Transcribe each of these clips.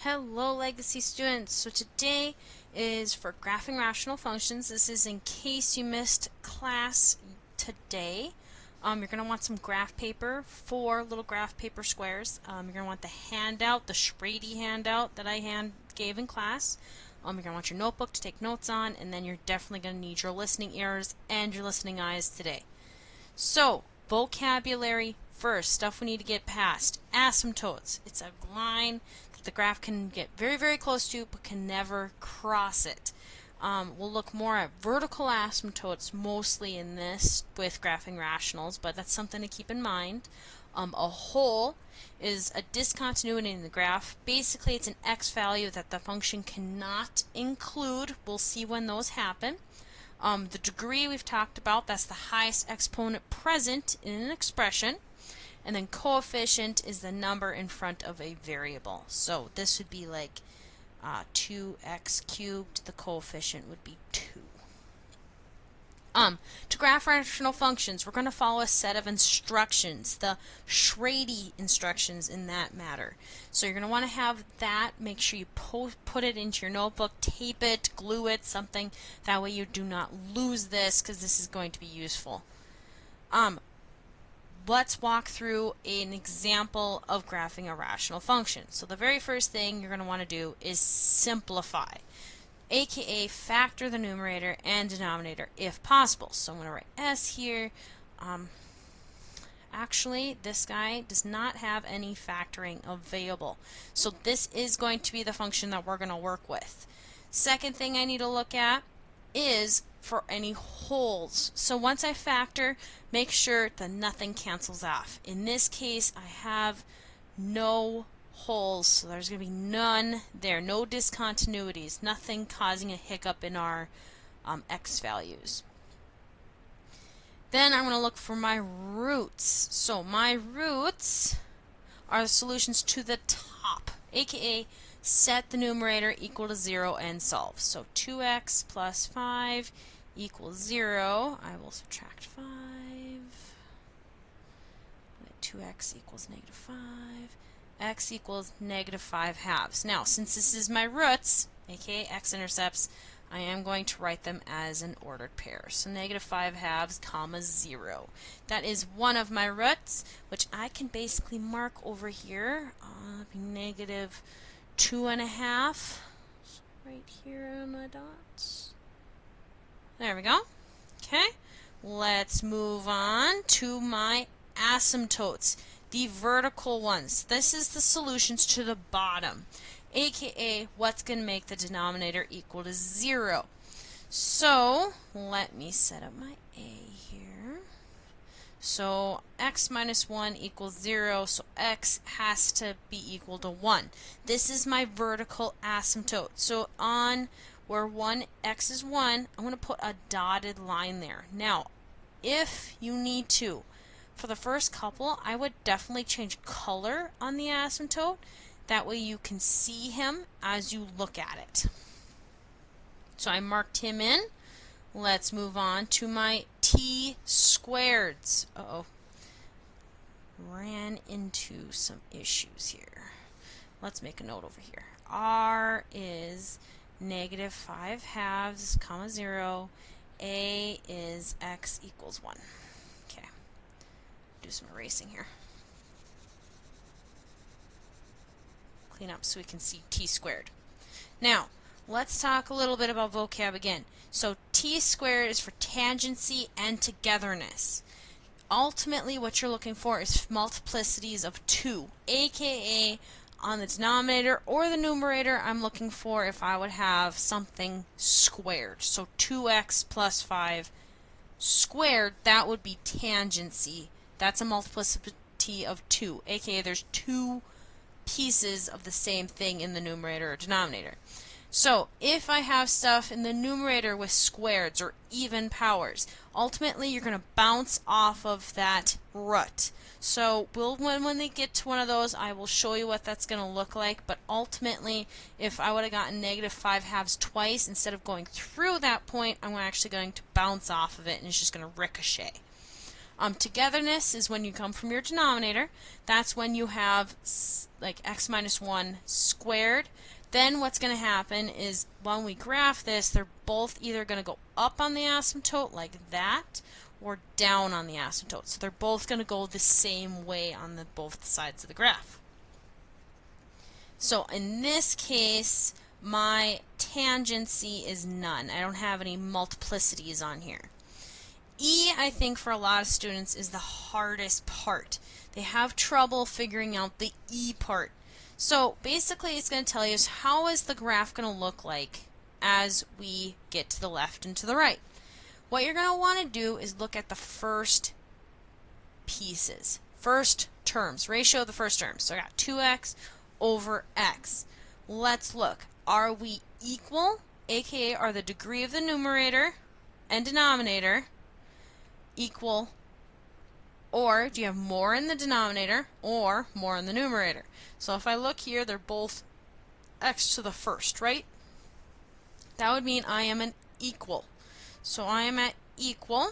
Hello Legacy students. So today is for graphing rational functions. This is in case you missed class today. You're going to want some graph paper, 4 little graph paper squares. You're going to want the handout, the Schrader handout that I gave in class. You're going to want your notebook to take notes on, and then you're definitely going to need your listening ears and your listening eyes today. So, vocabulary first, stuff we need to get past. Asymptotes. It's a line that the graph can get very, very close to, but can never cross it. We'll look more at vertical asymptotes mostly in this with graphing rationals, but that's something to keep in mind. A hole is a discontinuity in the graph. Basically, it's an x value that the function cannot include. We'll see when those happen. The degree we've talked about, that's the highest exponent present in an expression. And then coefficient is the number in front of a variable. So this would be like 2x cubed. The coefficient would be 2. To graph rational functions, we're going to follow a set of instructions, the Schrader instructions in that matter. So you're going to want to have that. Make sure you put it into your notebook, tape it, glue it, something. That way you do not lose this, because this is going to be useful. Let's walk through an example of graphing a rational function. So the very first thing you're going to want to do is simplify, aka factor the numerator and denominator if possible. So I'm going to write s here. Actually, this guy does not have any factoring available. So this is going to be the function that we're going to work with. Second thing I need to look at is for any holes. So once I factor, make sure that nothing cancels off. In this case, I have no holes, so there's going to be none there, no discontinuities, nothing causing a hiccup in our x values. Then I'm going to look for my roots. So my roots are the solutions to the top, aka set the numerator equal to 0 and solve. So 2x plus 5 equals 0. I will subtract 5. 2x equals negative 5. X equals negative 5 halves. Now, since this is my roots, aka x-intercepts, I am going to write them as an ordered pair. So negative 5 halves, comma 0. That is one of my roots, which I can basically mark over here. Be negative 2.5. Right here on my dots. There we go. Okay. Let's move on to my asymptotes, the vertical ones. This is the solutions to the bottom, aka what's going to make the denominator equal to 0. So let me set up my a here. So x minus 1 equals 0, so x has to be equal to 1. This is my vertical asymptote. So on where x is 1, I'm going to put a dotted line there. Now, if you need to, for the first couple, I would definitely change color on the asymptote. That way you can see him as you look at it. So I marked him in. Let's move on to my t-squareds. Uh-oh. Ran into some issues here. Let's make a note over here. R is negative 5 halves, comma 0. A is x equals 1. Okay. Do some erasing here. Clean up so we can see t-squared. Now, let's talk a little bit about vocab again. So t-squared is for tangency and togetherness. Ultimately, what you're looking for is multiplicities of 2, aka on the denominator or the numerator, I'm looking for if I would have something squared. So 2x plus 5 squared, that would be tangency. That's a multiplicity of 2, aka there's 2 pieces of the same thing in the numerator or denominator. So if I have stuff in the numerator with squareds or even powers, ultimately you're going to bounce off of that root. So when they get to one of those, I will show you what that's going to look like, but ultimately if I would have gotten negative 5 halves twice, instead of going through that point, I'm actually going to bounce off of it and it's just going to ricochet. Togetherness is when you come from your denominator. That's when you have like x minus 1 squared. Then what's going to happen is when we graph this, they're both either going to go up on the asymptote like that or down on the asymptote. So they're both going to go the same way on both sides of the graph. So in this case, my tangency is none. I don't have any multiplicities on here. E, I think for a lot of students, is the hardest part. They have trouble figuring out the E part. So basically it's going to tell you how is the graph going to look like as we get to the left and to the right. What you're going to want to do is look at the first pieces, first terms, ratio of the first terms. So I got 2x over x. Let's look. Are we equal, aka are the degree of the numerator and denominator equal, or do you have more in the denominator or more in the numerator? So if I look here, they're both x to the first, right? That would mean I am an equal. So I am at equal.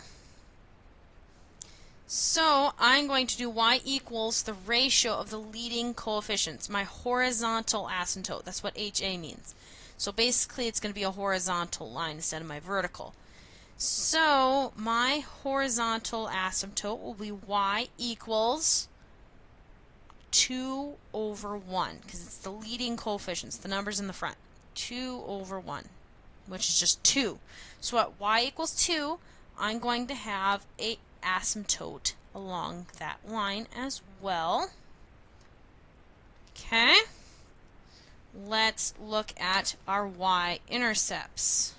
So I'm going to do y equals the ratio of the leading coefficients, my horizontal asymptote. That's what HA means. So basically it's going to be a horizontal line instead of my vertical. So my horizontal asymptote will be y equals 2 over 1, because it's the leading coefficients, the numbers in the front. 2 over 1, which is just 2. So at y equals 2, I'm going to have a asymptote along that line as well. Okay. Let's look at our y-intercepts.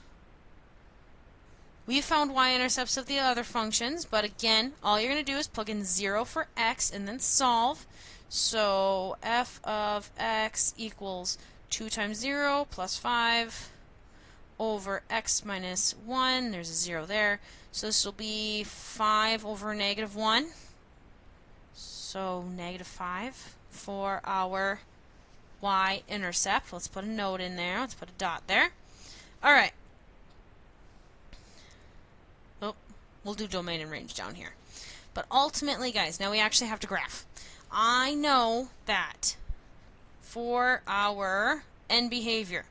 We found y-intercepts of the other functions, but again, all you're going to do is plug in 0 for x and then solve. So f of x equals 2 times 0 plus 5 over x minus 1. There's a 0 there. So this will be 5 over negative 1. So negative 5 for our y-intercept. Let's put a note in there. Let's put a dot there. All right. Oh, we'll do domain and range down here. But ultimately, guys, now we actually have to graph. I know that for our end behavior,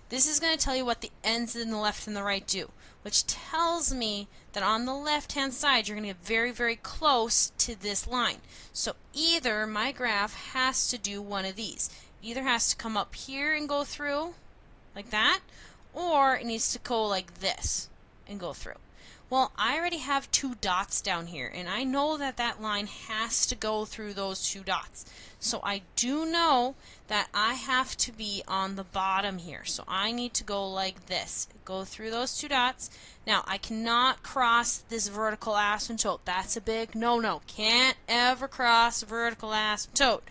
this is going to tell you what the ends in the left and the right do, which tells me that on the left-hand side, you're going to get very, very close to this line. So either my graph has to do one of these. Either has to come up here and go through like that, or it needs to go like this and go through. Well, I already have 2 dots down here, and I know that that line has to go through those 2 dots. So I do know that I have to be on the bottom here. So I need to go like this, go through those 2 dots. Now, I cannot cross this vertical asymptote. That's a big no-no. Can't ever cross a vertical asymptote.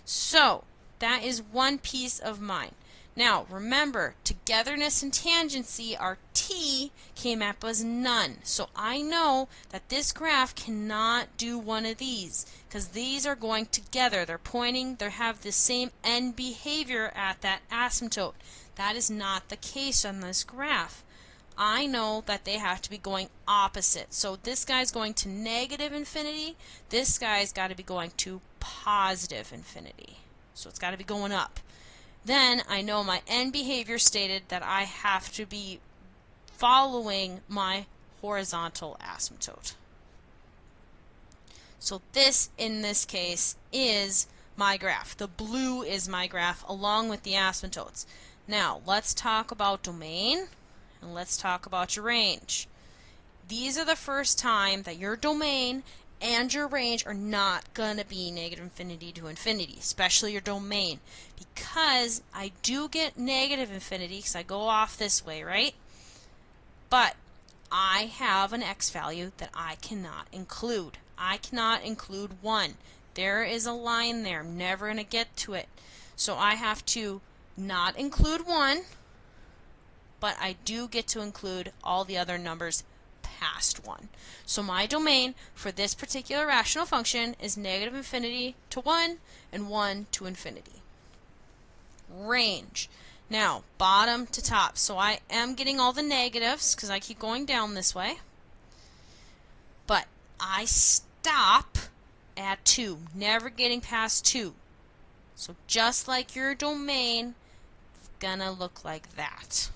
So that is one piece of mine. Now, remember, togetherness and tangency, our T came up as none. So I know that this graph cannot do one of these because these are going together. They're pointing, they have the same end behavior at that asymptote. That is not the case on this graph. I know that they have to be going opposite. So this guy's going to negative infinity. This guy's got to be going to positive infinity. So it's got to be going up. Then I know my end behavior stated that I have to be following my horizontal asymptote. So this, in this case, is my graph. The blue is my graph along with the asymptotes. Now, let's talk about domain and let's talk about your range. These are the first time that your domain and your range are not going to be negative infinity to infinity, especially your domain, because I do get negative infinity because I go off this way, right? But I have an x value that I cannot include. I cannot include 1. There is a line there. I'm never going to get to it. So I have to not include 1, but I do get to include all the other numbers past 1. So my domain for this particular rational function is negative infinity to 1 and 1 to infinity. Range. Now, bottom to top. So I am getting all the negatives because I keep going down this way. But I stop at 2, never getting past 2. So just like your domain, it's gonna look like that.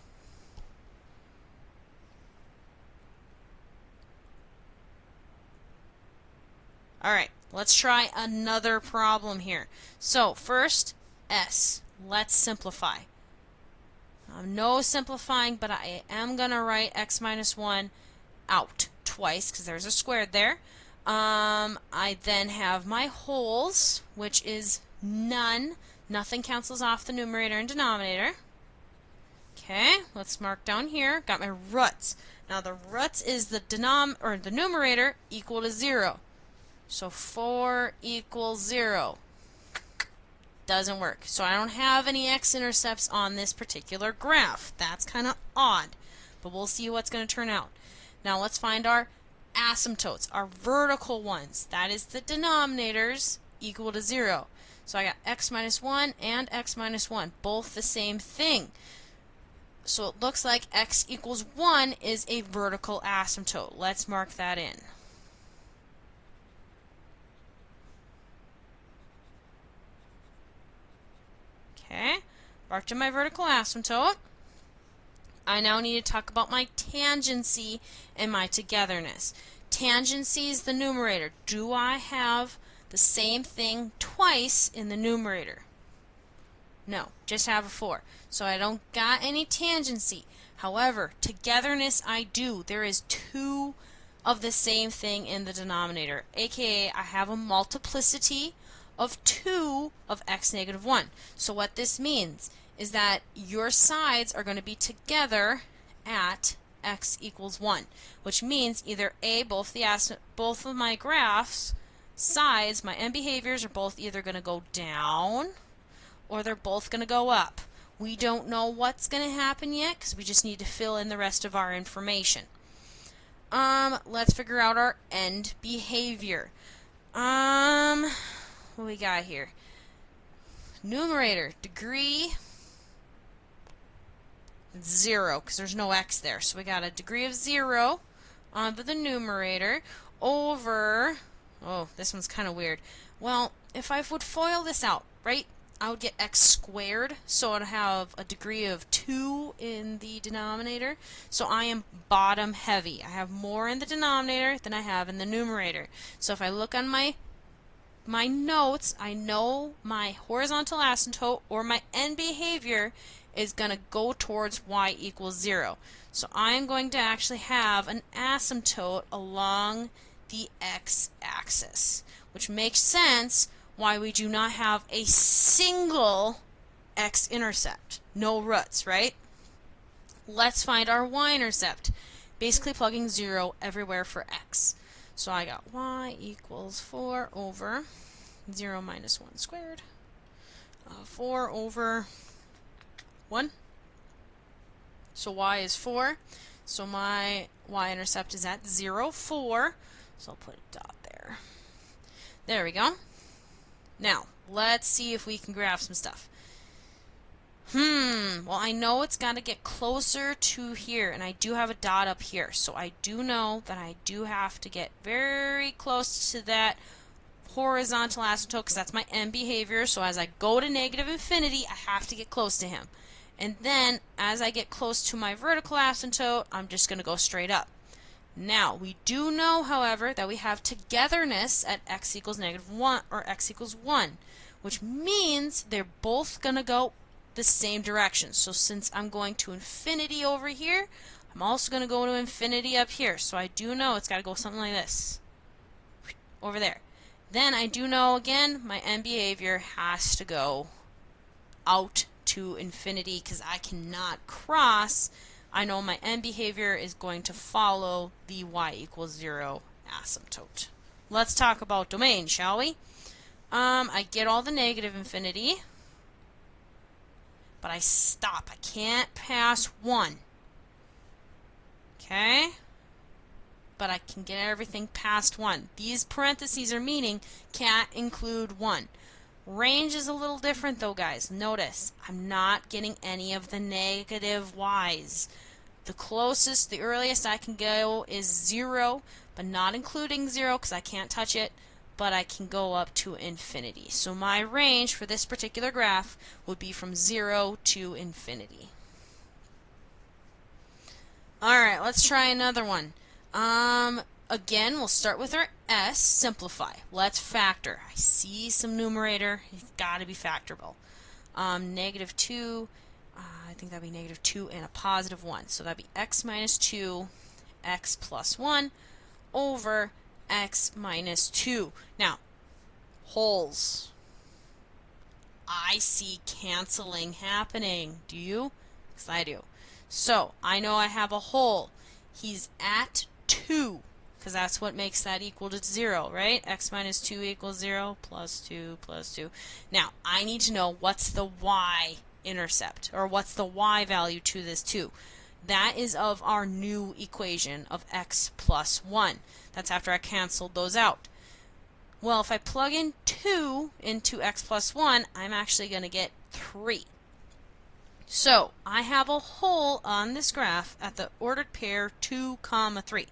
Alright, let's try another problem here. So first, S. Let's simplify. No simplifying, but I am going to write x minus 1 out twice because there's a squared there. I then have my wholes, which is none. Nothing cancels off the numerator and denominator. Okay, let's mark down here. Got my roots. Now the roots is the numerator equal to 0. So 4 equals 0. Doesn't work. So I don't have any x-intercepts on this particular graph. That's kind of odd. But we'll see what's going to turn out. Now let's find our asymptotes, our vertical ones. That is the denominators equal to 0. So I got x minus 1 and x minus 1, both the same thing. So it looks like x equals 1 is a vertical asymptote. Let's mark that in. Okay, marked in my vertical asymptote. I now need to talk about my tangency and my togetherness. Tangency is the numerator. Do I have the same thing twice in the numerator? No, just have a 4. So I don't got any tangency. However, togetherness I do. There is 2 of the same thing in the denominator, aka I have a multiplicity of 2 of x negative 1. So what this means is that your sides are going to be together at x equals 1, which means either A, both of my graphs, sides, my end behaviors are both either going to go down or they're both going to go up. We don't know what's going to happen yet because we just need to fill in the rest of our information. Let's figure out our end behavior. What we got here? Numerator, degree 0, because there's no x there. So we got a degree of 0 onto the numerator over, oh, this one's kind of weird. Well, if I would FOIL this out, right, I would get x squared, so I'd have a degree of 2 in the denominator. So I am bottom heavy. I have more in the denominator than I have in the numerator. So if I look on my notes, I know my horizontal asymptote or my end behavior is going to go towards y equals 0. So I'm going to actually have an asymptote along the x-axis, which makes sense why we do not have a single x-intercept. No roots, right? Let's find our y-intercept. Basically plugging 0 everywhere for x. So I got y equals 4 over 0 minus 1 squared. 4 over 1. So y is 4. So my y-intercept is at 0, 4. So I'll put a dot there. There we go. Now, let's see if we can graph some stuff. Well, I know it's got to get closer to here, and I do have a dot up here. So I do know that I do have to get very close to that horizontal asymptote, because that's my end behavior. So as I go to negative infinity, I have to get close to him. And then, as I get close to my vertical asymptote, I'm just going to go straight up. Now, we do know, however, that we have togetherness at x equals negative 1, or x equals 1, which means they're both going to go the same direction. So since I'm going to infinity over here, I'm also going to go to infinity up here. So I do know it's got to go something like this. Over there. Then I do know, again, my end behavior has to go out to infinity because I cannot cross. I know my end behavior is going to follow the y equals 0 asymptote. Let's talk about domain, shall we? I get all the negative infinity, but I stop. I can't pass 1. Okay? But I can get everything past 1. These parentheses are meaning can't include 1. Range is a little different though, guys. Notice, I'm not getting any of the negative y's. The closest, the earliest I can go is 0, but not including 0 because I can't touch it, but I can go up to infinity. So my range for this particular graph would be from 0 to infinity. Alright, let's try another one. Again, we'll start with our S, simplify. Let's factor. I see some numerator. It's got to be factorable. Negative 2, I think that would be negative 2 and a positive 1. So that would be x minus 2, x plus 1 over x minus 2. Now, wholes. I see canceling happening. Do you? Because I do. So, I know I have a whole. He's at 2, because that's what makes that equal to 0, right? X minus 2 equals 0, plus 2, plus 2. Now, I need to know what's the y-intercept, or what's the y value to this 2. That is of our new equation of x plus 1. That's after I canceled those out. Well, if I plug in 2 into x plus 1, I'm actually going to get 3. So, I have a hole on this graph at the ordered pair 2, 3.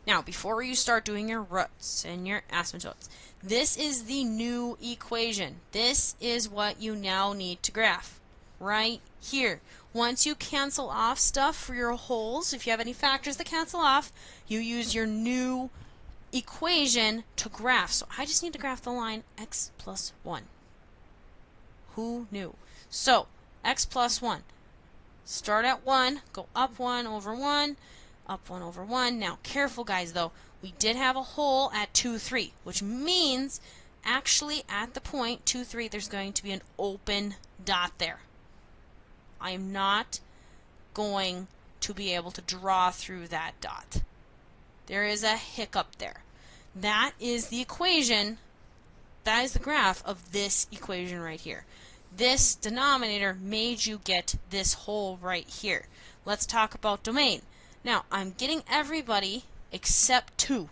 Now, before you start doing your roots and your asymptotes, this is the new equation. This is what you now need to graph. Right here. Once you cancel off stuff for your holes, if you have any factors that cancel off, you use your new equation to graph. So I just need to graph the line x plus 1. Who knew? So, x plus 1. Start at 1, go up 1 over 1, up 1 over 1. Now, careful guys though, we did have a hole at 2, 3, which means actually at the point 2, 3 there's going to be an open dot there. I am not going to be able to draw through that dot. There is a hiccup there. That is the equation, that is the graph of this equation right here. This denominator made you get this hole right here. Let's talk about domain. Now, I'm getting everybody except 2.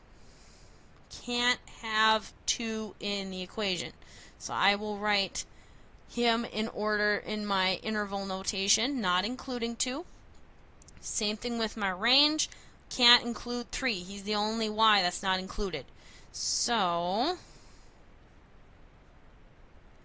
Can't have 2 in the equation. So I will write him in order in my interval notation, not including 2. Same thing with my range. Can't include 3. He's the only y that's not included. So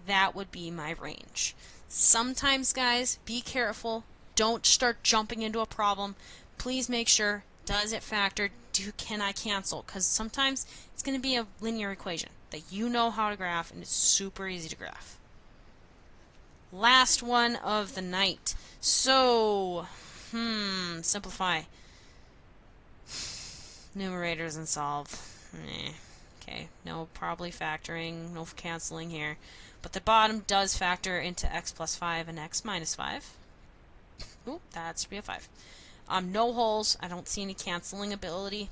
that would be my range. Sometimes, guys, be careful. Don't start jumping into a problem. Please make sure, does it factor? Can I cancel? Because sometimes it's going to be a linear equation that you know how to graph, and it's super easy to graph. Last one of the night. So, simplify. Numerators and solve. Okay, no probably factoring, no canceling here. But the bottom does factor into x plus 5 and x minus 5. Ooh, that should be a 5. No holes. I don't see any canceling ability.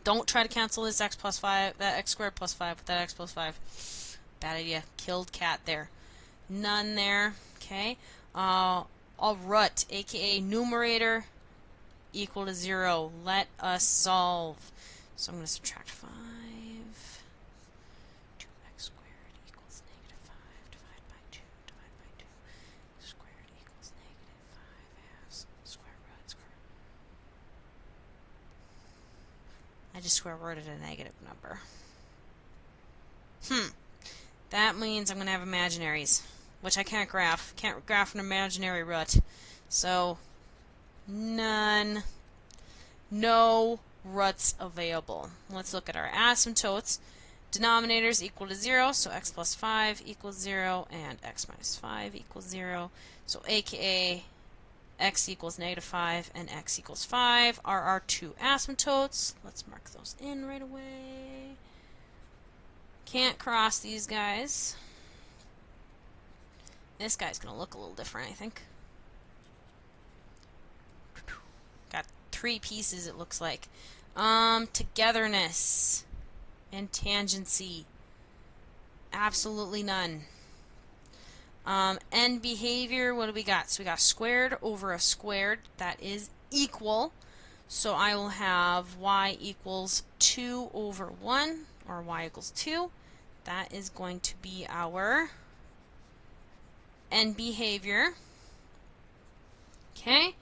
Don't try to cancel this x plus 5, that x squared plus 5 with that x plus 5. Bad idea. Killed cat there. None there. Okay. A root, aka numerator, equal to 0. Let us solve. So I'm going to subtract 5. 2x squared equals negative 5 divided by 2 divided by 2. Squared equals negative 5 halves. Square root. I just square rooted a negative number. That means I'm going to have imaginaries, which I can't graph. Can't graph an imaginary root. So, none. No roots available. Let's look at our asymptotes. Denominators equal to 0, so x plus 5 equals 0, and x minus 5 equals 0. So, aka x equals negative 5 and x equals 5 are our two asymptotes. Let's mark those in right away. Can't cross these guys. This guy's going to look a little different, I think. Got 3 pieces, it looks like. Togetherness and tangency. Absolutely none. End behavior, what do we got? So we got squared over a squared. That is equal. So I will have y equals 2 over 1, or y equals 2. That is going to be our end behavior. Okay.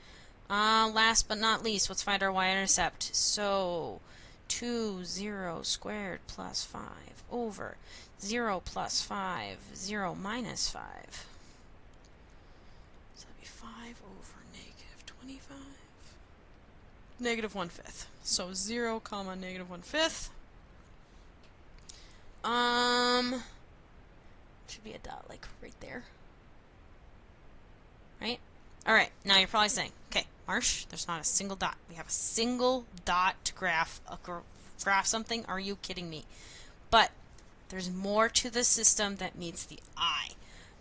Last but not least, let's find our y-intercept. So 2, 0 squared plus 5 over 0 plus 5, 0 minus 5. So that'd be 5 over negative 25. Negative 1/5. So 0 comma negative 1/5. Should be a dot like right there. Right? Alright, now you're probably saying, okay, Marsh, there's not a single dot. We have a single dot to graph something. Are you kidding me? But there's more to the system that meets the eye.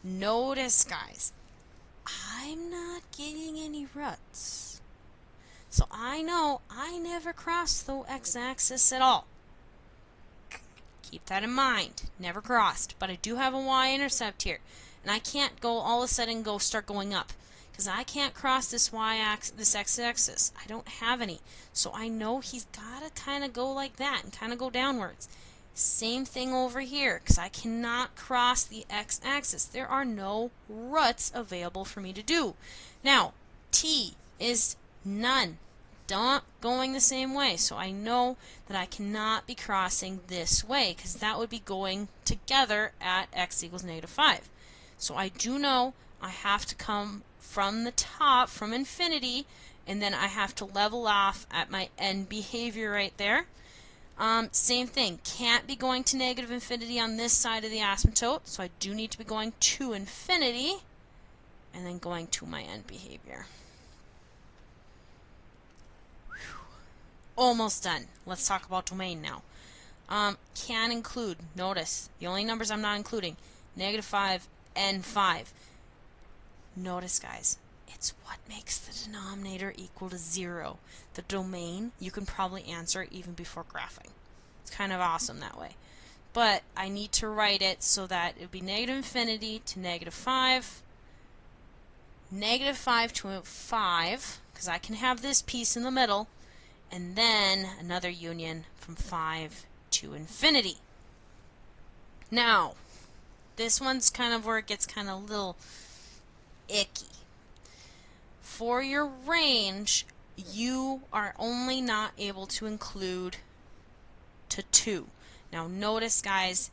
Notice, guys, I'm not getting any ruts. So I know I never crossed the x-axis at all. Keep that in mind. Never crossed. But I do have a y-intercept here. And I can't go all of a sudden start going up. Because I can't cross this x-axis. I don't have any. So I know he's got to kind of go like that and kind of go downwards. Same thing over here. Because I cannot cross the x-axis. There are no ruts available for me to do. Now, t is none. Not going the same way. So I know that I cannot be crossing this way because that would be going together at x equals negative 5. So I do know I have to come from the top, from infinity, and then I have to level off at my end behavior right there. Same thing. Can't be going to negative infinity on this side of the asymptote, so I do need to be going to infinity and then going to my end behavior. Almost done. Let's talk about domain now. Can include, notice, the only numbers I'm not including, negative 5 and 5. Notice, guys, it's what makes the denominator equal to 0. The domain, you can probably answer even before graphing. It's kind of awesome that way. But I need to write it so that it would be negative infinity to negative 5, negative 5 to 5, because I can have this piece in the middle, and then another union from 5 to infinity. Now, this one's kind of where it gets kind of a little icky. For your range, you are only not able to include to 2. Now notice, guys,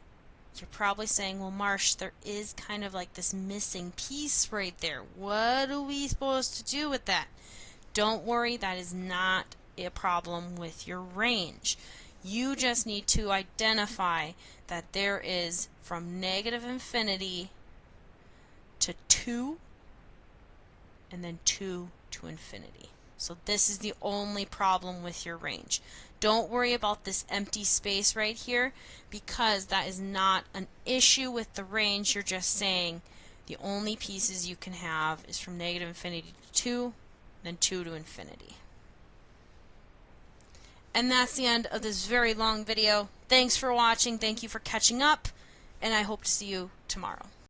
you're probably saying, well, Marsh, there is kind of like this missing piece right there. What are we supposed to do with that? Don't worry, that is not a problem with your range. You just need to identify that there is from negative infinity to 2 and then 2 to infinity. So this is the only problem with your range. Don't worry about this empty space right here because that is not an issue with the range. You're just saying the only pieces you can have is from negative infinity to 2, then 2 to infinity. And that's the end of this very long video. Thanks for watching. Thank you for catching up. And I hope to see you tomorrow.